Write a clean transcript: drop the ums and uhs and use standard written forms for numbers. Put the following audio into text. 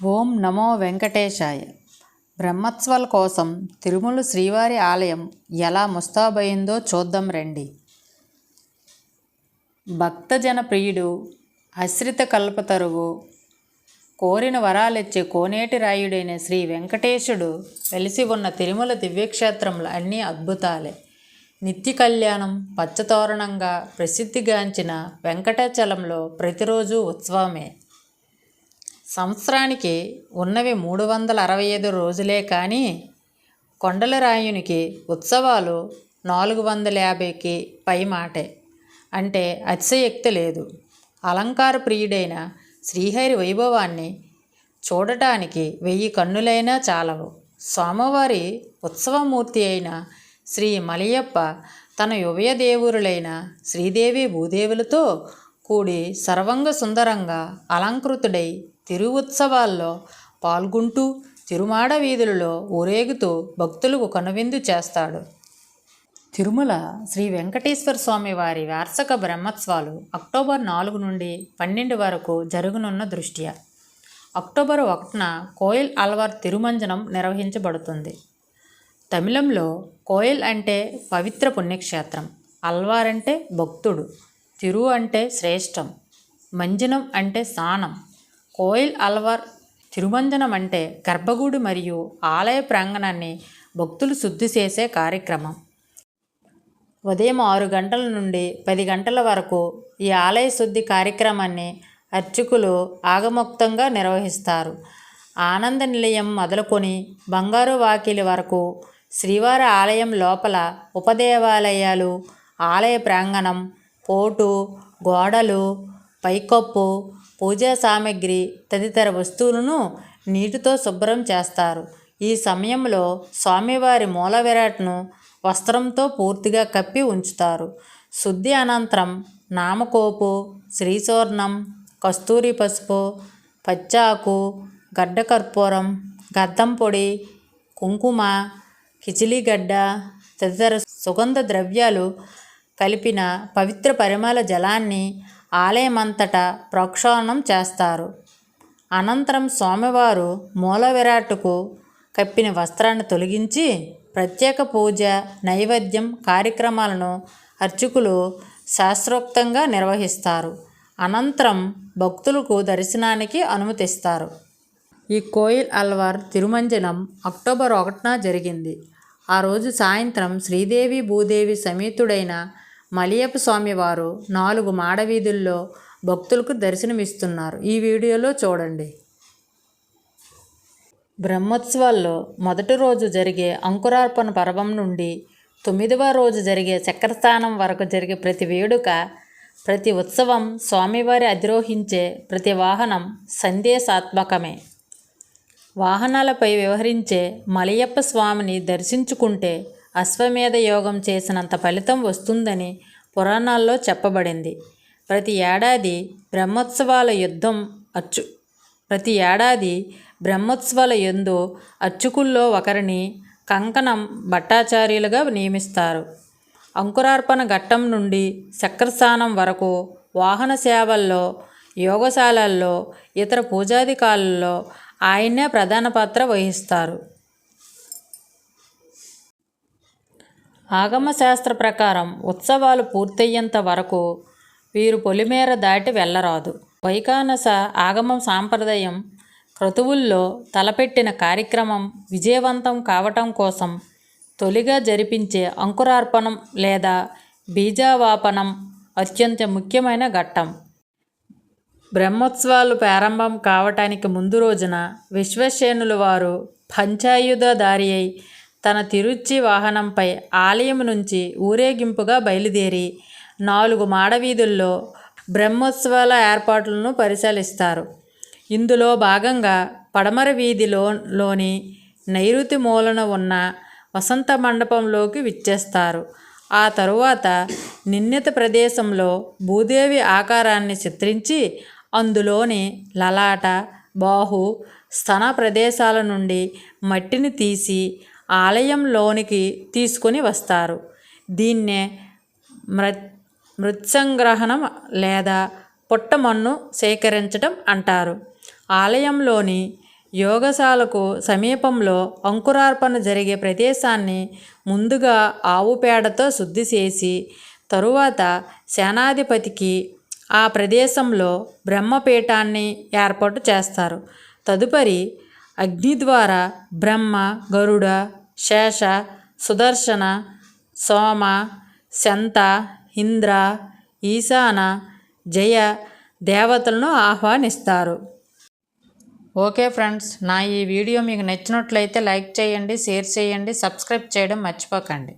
ఓం నమో వెంకటేశాయ. బ్రహ్మోత్సవాల కోసం తిరుమల శ్రీవారి ఆలయం ఎలా ముస్తాబయిందో చూద్దాం రండి. భక్తజన ప్రియుడు, ఆశ్రిత కల్పతరువు, కోరిన వరాలిచ్చే కోనేటి రాయుడైన శ్రీ వెంకటేశుడు వెలిసి ఉన్న తిరుమల దివ్యక్షేత్రంలో అన్నీ అద్భుతాలే. నిత్య కళ్యాణం పచ్చతోరణంగా ప్రసిద్ధిగాంచిన వెంకటాచలంలో ప్రతిరోజు ఉత్సవమే. సంవత్సరానికి ఉన్నవి 365 రోజులే కానీ కొండలరాయునికి ఉత్సవాలు 450కి పై మాటే. అంటే అతిశయక్తి లేదు. అలంకార ప్రియుడైన శ్రీహరి వైభవాన్ని చూడటానికి 1000 కన్నులైనా చాలవు. స్వామివారి ఉత్సవమూర్తి అయిన శ్రీ మలయప్ప తన ఉభయదేవురులైన శ్రీదేవి భూదేవులతో కూడి సర్వంగ సుందరంగా అలంకృతుడై తిరువుత్సవాల్లో పాల్గొంటూ తిరుమాడ వీధులలో ఊరేగుతూ భక్తులకు కనువిందు చేస్తాడు. తిరుమల శ్రీ వెంకటేశ్వర స్వామి వారి వార్షిక బ్రహ్మోత్సవాలు అక్టోబర్ 4 నుండి 12 వరకు జరగనున్న దృష్ట్యా అక్టోబర్ 1న కోయిల్ అల్వార్ తిరుమంజనం నిర్వహించబడుతుంది. తమిళంలో కోయిల్ అంటే పవిత్ర పుణ్యక్షేత్రం, అల్వార్ అంటే భక్తుడు, తిరు అంటే శ్రేష్టం, మంజనం అంటే స్నానం. కోయిల్ అల్వార్ తిరుమంజనం అంటే గర్భగుడి మరియు ఆలయ ప్రాంగణాన్ని భక్తులు శుద్ధి చేసే కార్యక్రమం. ఉదయం 6 గంటల నుండి 10 గంటల వరకు ఈ ఆలయ శుద్ధి కార్యక్రమాన్ని అర్చకులు ఆగమోక్తంగా నిర్వహిస్తారు. ఆనంద నిలయం మొదలుకొని బంగారు వాకిలి వరకు శ్రీవారి ఆలయం లోపల ఉపదేవాలయాలు, ఆలయ ప్రాంగణం, పోటు, గోడలు, పైకప్పు, పూజా సామాగ్రి తదితర వస్తువులను నీటితో శుభ్రం చేస్తారు. ఈ సమయంలో స్వామివారి మూల విరాట్ను వస్త్రంతో పూర్తిగా కప్పి ఉంచుతారు. శుద్ధి అనంతరం నామకోపు, శ్రీచూర్ణం, కస్తూరి పసుపు, పచ్చాకు, గడ్డ కర్పూరం, గంధం పొడి, కుంకుమ, కిచిలిగడ్డ తదితర సుగంధ ద్రవ్యాలు కలిపిన పవిత్ర పరిమళ జలాన్ని ఆలయమంతటా ప్రోక్షణం చేస్తారు. అనంతరం స్వామివారు మూల విరాట్టుకు కప్పిన వస్త్రాన్ని తొలగించి ప్రత్యేక పూజ, నైవేద్యం కార్యక్రమాలను అర్చకులు శాస్త్రోక్తంగా నిర్వహిస్తారు. అనంతరం భక్తులకు దర్శనానికి అనుమతిస్తారు. ఈ కోయిల్ అల్వార్ తిరుమంజనం అక్టోబర్ 1న జరిగింది. ఆ రోజు సాయంత్రం శ్రీదేవి భూదేవి సమేతుడైన మలయప్ప స్వామివారు 4 మాడవీధుల్లో భక్తులకు దర్శనమిస్తున్నారు. ఈ వీడియోలో చూడండి. బ్రహ్మోత్సవాల్లో మొదటి రోజు జరిగే అంకురార్పణ పర్వం నుండి 9వ రోజు జరిగే చక్రస్థానం వరకు జరిగే ప్రతి వేడుక, ప్రతి ఉత్సవం, స్వామివారి అధిరోహించే ప్రతి వాహనం సందేశాత్మకమే. వాహనాలపై వ్యవహరించే మలయప్ప స్వామిని దర్శించుకుంటే అశ్వమేధ యోగం చేసినంత ఫలితం వస్తుందని పురాణాల్లో చెప్పబడింది. ప్రతి ఏడాది బ్రహ్మోత్సవాల యందు అర్చకుల్లో ఒకరిని కంకణం భట్టాచార్యులుగా నియమిస్తారు. అంకురార్పణ ఘట్టం నుండి చక్రస్థానం వరకు వాహన సేవల్లో, యోగశాలల్లో, ఇతర పూజాధికారుల్లో ఆయనే ప్రధాన పాత్ర వహిస్తారు. ఆగమశాస్త్ర ప్రకారం ఉత్సవాలు పూర్తయ్యేంత వరకు వీరు పొలిమేర దాటి వెళ్ళరాదు. వైఖానస ఆగమం సాంప్రదాయం క్రతువుల్లో తలపెట్టిన కార్యక్రమం విజయవంతం కావటం కోసం తొలిగా జరిపించే అంకురార్పణం లేదా బీజావాపనం అత్యంత ముఖ్యమైన ఘట్టం. బ్రహ్మోత్సవాలు ప్రారంభం కావటానికి ముందు రోజున విశ్వసేనుల వారు పంచాయుధధారి అయి తన తిరుచి వాహనంపై ఆలయం నుంచి ఊరేగింపుగా బయలుదేరి 4 మాడవీధుల్లో బ్రహ్మోత్సవాల ఏర్పాట్లను పరిశీలిస్తారు. ఇందులో భాగంగా పడమర వీధిలోని నైరుతి మూలన ఉన్న వసంత మండపంలోకి విచ్చేస్తారు. ఆ తరువాత నిర్ణీత ప్రదేశంలో భూదేవి ఆకారాన్ని చిత్రించి అందులోని లలాట, బాహు, స్తన ప్రదేశాల నుండి మట్టిని తీసి ఆలయంలోనికి తీసుకొని వస్తారు. దీన్నే మృత్సంగ్రహణం లేదా పుట్టమన్ను సేకరించడం అంటారు. ఆలయంలోని యోగశాలకు సమీపంలో అంకురార్పణ జరిగే ప్రదేశాన్ని ముందుగా ఆవు పేడతో శుద్ధి చేసి తరువాత సేనాధిపతికి ఆ ప్రదేశంలో బ్రహ్మపీఠాన్ని ఏర్పాటు చేస్తారు. తదుపరి అగ్ని ద్వారా బ్రహ్మ, గరుడ, శేష, సుదర్శన, సోమ, శంత, ఇంద్ర, ఈశాన, జయ దేవతలను ఆహ్వానిస్తారు. ఓకే ఫ్రెండ్స్, నా ఈ వీడియో మీకు నచ్చినట్లయితే లైక్ చేయండి, షేర్ చేయండి, సబ్స్క్రైబ్ చేయడం మర్చిపోకండి.